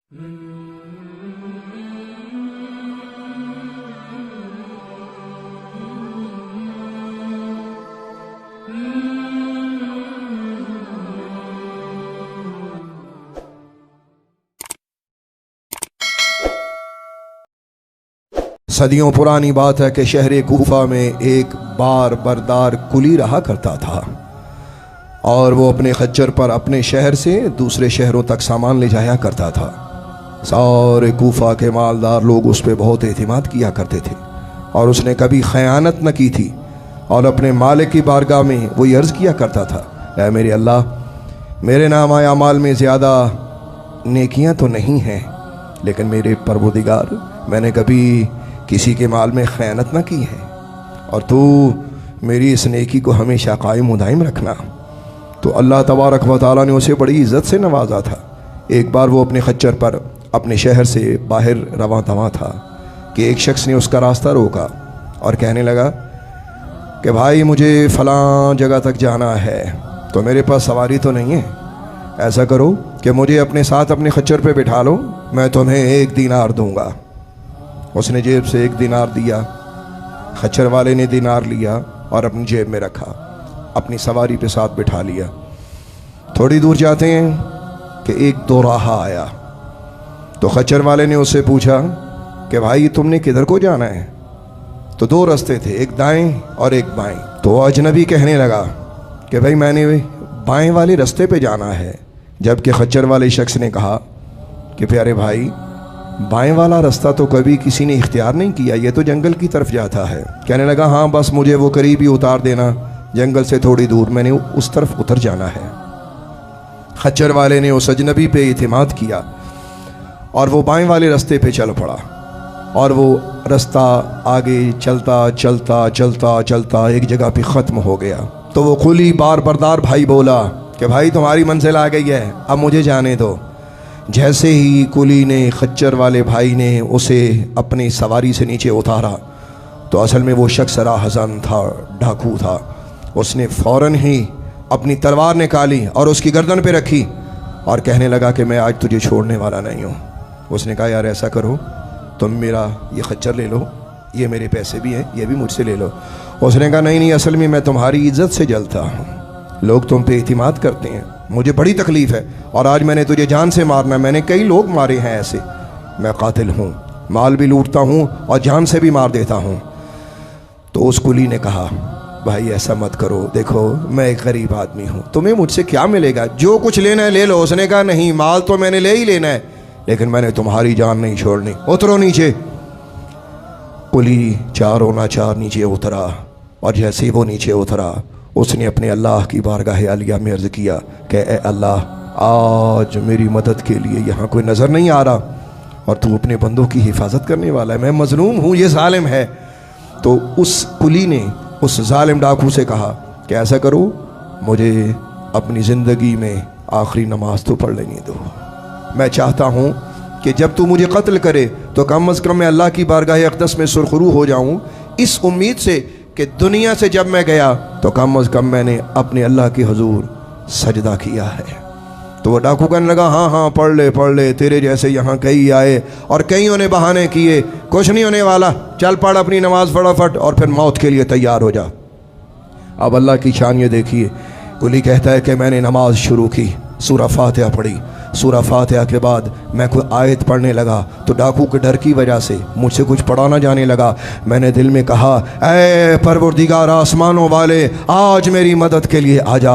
सदियों पुरानी बात है कि शहर कूफा में एक बार बरदार कुली रहा करता था और वो अपने खच्चर पर अपने शहर से दूसरे शहरों तक सामान ले जाया करता था। सारे कूफा के मालदार लोग उस पर बहुत एतमाद किया करते थे और उसने कभी खयानत न की थी और अपने मालिक की बारगाह में वो अर्ज़ किया करता था, ऐ मेरे अल्लाह, मेरे नाम आया माल में ज़्यादा नेकियां तो नहीं हैं, लेकिन मेरे परवरदिगार, मैंने कभी किसी के माल में खयानत न की है और तू मेरी इस नेकी को हमेशा कायम व दायम रखना। तो अल्लाह तबारक व तआला ने उसे बड़ी इज़्ज़त से नवाजा था। एक बार वो अपने खच्चर पर अपने शहर से बाहर रवां तवां था कि एक शख्स ने उसका रास्ता रोका और कहने लगा कि भाई, मुझे फ़लाँ जगह तक जाना है, तो मेरे पास सवारी तो नहीं है, ऐसा करो कि मुझे अपने साथ अपने खच्चर पे बिठा लो, मैं तुम्हें 1 दीनार दूँगा। उसने जेब से 1 दीनार दिया, खच्चर वाले ने दीनार लिया और अपनी जेब में रखा, अपनी सवारी पे साथ बिठा लिया। थोड़ी दूर जाते हैं कि एक दोराहा आया, तो खच्चर वाले ने उससे पूछा कि भाई, तुमने किधर को जाना है? तो 2 रास्ते थे, एक दाएं और एक बाएं। तो अजनबी कहने लगा कि भाई, मैंने बाएं वाले रास्ते पे जाना है, जबकि खच्चर वाले शख्स ने कहा कि प्यारे भाई, बाएं वाला रास्ता तो कभी किसी ने इख्तियार नहीं किया, ये तो जंगल की तरफ जाता है। कहने लगा, हाँ, बस मुझे वो करीब ही उतार देना, जंगल से थोड़ी दूर, मैंने उस तरफ उतर जाना है। खच्चर वाले ने उस अजनबी पे इतिमाद किया और वो बाएं वाले रास्ते पे चल पड़ा और वो रास्ता आगे चलता चलता चलता चलता एक जगह पे ख़त्म हो गया। तो वो कुली बरदार भाई बोला कि भाई, तुम्हारी मंजिल आ गई है, अब मुझे जाने दो। जैसे ही कुली ने, खच्चर वाले भाई ने उसे अपनी सवारी से नीचे उतारा, तो असल में वो शख्स राहज़न था, डाकू था। उसने फ़ौरन ही अपनी तलवार निकाली और उसकी गर्दन पे रखी और कहने लगा कि मैं आज तुझे छोड़ने वाला नहीं हूँ। उसने कहा, यार ऐसा करो, तुम मेरा ये खच्चर ले लो, ये मेरे पैसे भी हैं, ये भी मुझसे ले लो। उसने कहा, नहीं, असल में मैं तुम्हारी इज़्ज़त से जलता हूँ, लोग तुम पे एतमाद करते हैं, मुझे बड़ी तकलीफ़ है और आज मैंने तुझे जान से मारना, मैंने कई लोग मारे हैं ऐसे, मैं कातिल हूँ, माल भी लूटता हूँ और जान से भी मार देता हूँ। तो उस कुली ने कहा, भाई ऐसा मत करो, देखो मैं एक गरीब आदमी हूँ, तुम्हें मुझसे क्या मिलेगा, जो कुछ लेना है ले लो। उसने कहा, नहीं, माल तो मैंने ले ही लेना है, लेकिन मैंने तुम्हारी जान नहीं छोड़नी, उतरो नीचे। कुली चारों नाचार नीचे उतरा और जैसे ही वो नीचे उतरा, उसने अपने अल्लाह की बारगाह आलिया में अर्ज़ किया कि ए अल्लाह, आज मेरी मदद के लिए यहाँ कोई नज़र नहीं आ रहा और तू अपने बंदों की हिफाजत करने वाला है, मैं मजलूम हूँ, ये जालिम है। तो उस कुली ने उस जालिम डाकू से कहा कि ऐसा करो, मुझे अपनी ज़िंदगी में आखिरी नमाज तो पढ़ लेने दो, मैं चाहता हूँ कि जब तू मुझे कत्ल करे तो कम अज़ कम मैं अल्लाह की बारगाह अक़दस में सुरखरू हो जाऊँ, इस उम्मीद से कि दुनिया से जब मैं गया तो कम अज़ कम मैंने अपने अल्लाह के हुजूर सजदा किया है। तो वो डाकू कहने लगा, हाँ हाँ, पढ़ ले, तेरे जैसे यहाँ कई आए और कईयों ने बहाने किए, कुछ नहीं होने वाला, चल पढ़ अपनी नमाज फटाफट और फिर मौत के लिए तैयार हो जा। अब अल्लाह की शान ये देखिए, कुली कहता है कि मैंने नमाज शुरू की, सूरह फातिहा पढ़ी, सूरह फातिहा के बाद मैं कोई आयत पढ़ने लगा तो डाकू के डर की वजह से मुझसे कुछ पढ़ा ना जाने लगा। मैंने दिल में कहा, ऐ परवरदिगार आसमानों वाले, आज मेरी मदद के लिए आ जा,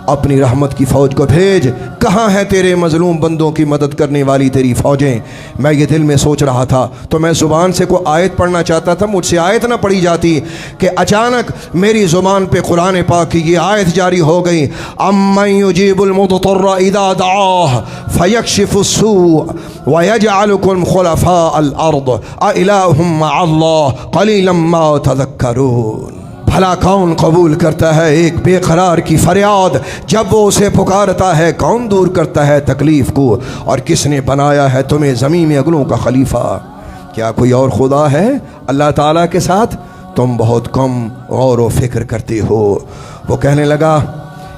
अपनी रहमत की फ़ौज को भेज, कहाँ हैं तेरे मजलूम बंदों की मदद करने वाली तेरी फ़ौजें। मैं ये दिल में सोच रहा था तो मैं ज़ुबान से कोई आयत पढ़ना चाहता था, मुझसे आयत ना पढ़ी जाती कि अचानक मेरी ज़ुबान पे कुरान पाक की ये आयत जारी हो गई, अम्मन युजीबुल मुद्तर्रा इज़ा दआह फयक्शिफुस्सू व यजअलुकुम खुलफाअल अर्द अ इलाहुम मअल्लाह क़लीलन मा तज़क्करून। भला कौन कबूल करता है एक बेकरार की फरियाद, जब वो उसे पुकारता है कौन दूर करता है तकलीफ़ को, और किसने बनाया है तुम्हें ज़मीन में अगलों का खलीफा। क्या कोई और खुदा है अल्लाह ताला के साथ? तुम बहुत कम गौर व फिक्र करते हो। वो कहने लगा,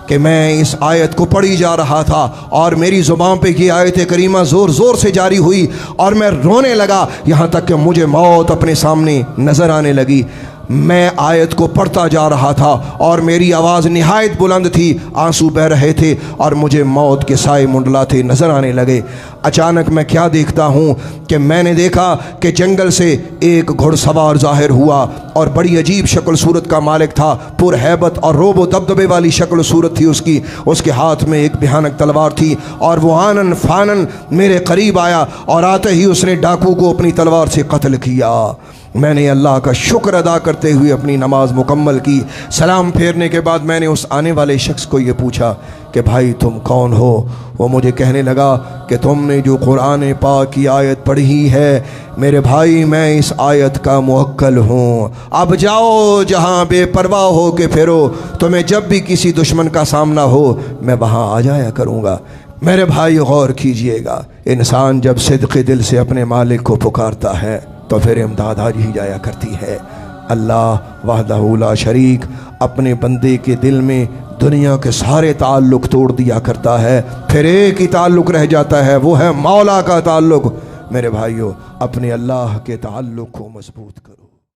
کہ میں اس آیت کو پڑھی جا رہا تھا اور میری زبان پہ یہ آیت کریمہ زور زور سے جاری ہوئی اور میں رونے لگا، یہاں تک کہ مجھے موت اپنے سامنے نظر آنے لگی۔ میں آیت کو پڑھتا جا رہا تھا اور میری آواز نہایت بلند تھی، آنسو بہہ رہے تھے اور مجھے موت کے سائے منڈلاتے نظر آنے لگے۔ اچانک میں کیا دیکھتا ہوں کہ میں نے دیکھا کہ جنگل سے ایک گھڑ سوار ظاہر ہوا اور بڑی عجیب شکل صورت کا مالک تھا، پر ہیبت اور روب و دبدبے والی شکل و صورت تھی اس کی۔ اس کے ہاتھ میں ایک بھیانک تلوار تھی اور وہ آنن فانن میرے قریب آیا اور آتے ہی اس نے ڈاکو کو اپنی تلوار سے قتل کیا۔ میں نے اللہ کا شکر ادا کرتے ہوئے اپنی نماز مکمل کی۔ سلام پھیرنے کے بعد میں نے اس آنے والے شخص کو یہ پوچھا کہ بھائی تم کون ہو؟ وہ مجھے کہنے لگا کہ تم نے جو قرآن پاک کی آیت پڑھی ہے میرے بھائی، میں اس آیت کا موکل ہوں۔ اب جاؤ جہاں بے پرواہ ہو کے پھرو، تمہیں جب بھی کسی دشمن کا سامنا ہو میں وہاں آ جایا کروں گا۔ میرے بھائی غور کیجئے گا، انسان جب صدق دل سے اپنے مالک کو پکارتا ہے تو پھر امداد آ ہی جایا کرتی ہے۔ اللہ وحدہ لا شریک اپنے بندے کے دل میں دنیا کے سارے تعلق توڑ دیا کرتا ہے، پھر ایک ہی تعلق رہ جاتا ہے، وہ ہے مولا کا تعلق۔ میرے بھائیو، اپنے اللہ کے تعلق کو مضبوط کرو۔